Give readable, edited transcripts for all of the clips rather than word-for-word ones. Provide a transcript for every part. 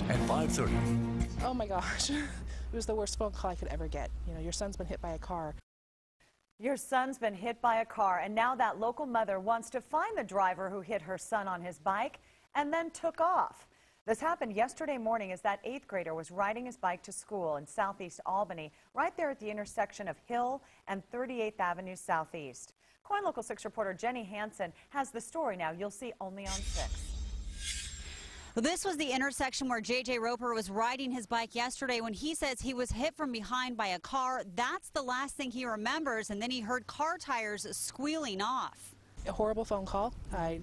News at 5:30. Oh my gosh, it was the worst phone call I could ever get. You know, your son's been hit by a car. Your son's been hit by a car, and now that local mother wants to find the driver who hit her son on his bike and then took off. This happened yesterday morning as that 8th grader was riding his bike to school in southeast Albany, right there at the intersection of Hill and 38th Avenue Southeast. KOIN Local 6 reporter Jenny Hansen has the story now. You'll see only on 6. This was the intersection where J.J. Roper was riding his bike yesterday when he says he was hit from behind by a car. That's the last thing he remembers, and then he heard car tires squealing off. A horrible phone call. I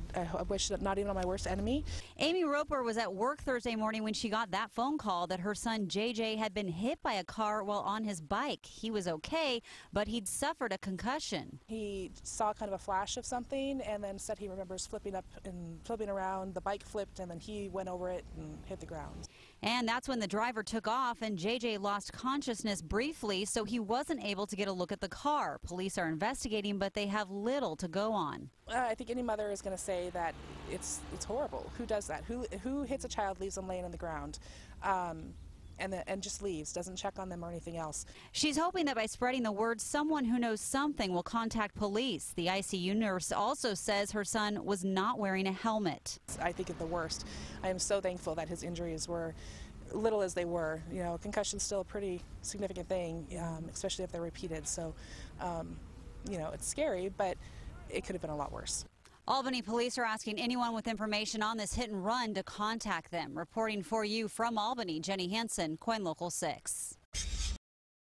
wish that not even on my worst enemy. Amy Roper was at work Thursday morning when she got that phone call that her son J.J. had been hit by a car while on his bike. He was okay, but he'd suffered a concussion. He saw kind of a flash of something and then said he remembers flipping up and flipping around. The bike flipped and then he went over it and hit the ground. And that's when the driver took off and J.J. lost consciousness briefly, so he wasn't able to get a look at the car. Police are investigating, but they have little to go on. I think any mother is going to say that it's horrible. Who does that? Who hits a child, leaves them laying on the ground, and just leaves, doesn't check on them or anything else? She's hoping that by spreading the word, someone who knows something will contact police. The ICU nurse also says her son was not wearing a helmet. I think at the worst. I am so thankful that his injuries were little as they were. You know, concussion's still a pretty significant thing, especially if they're repeated. So, you know, it's scary, but it could have been a lot worse. Albany police are asking anyone with information on this hit and run to contact them. Reporting for you from Albany, Jenny Hansen, KOIN Local 6.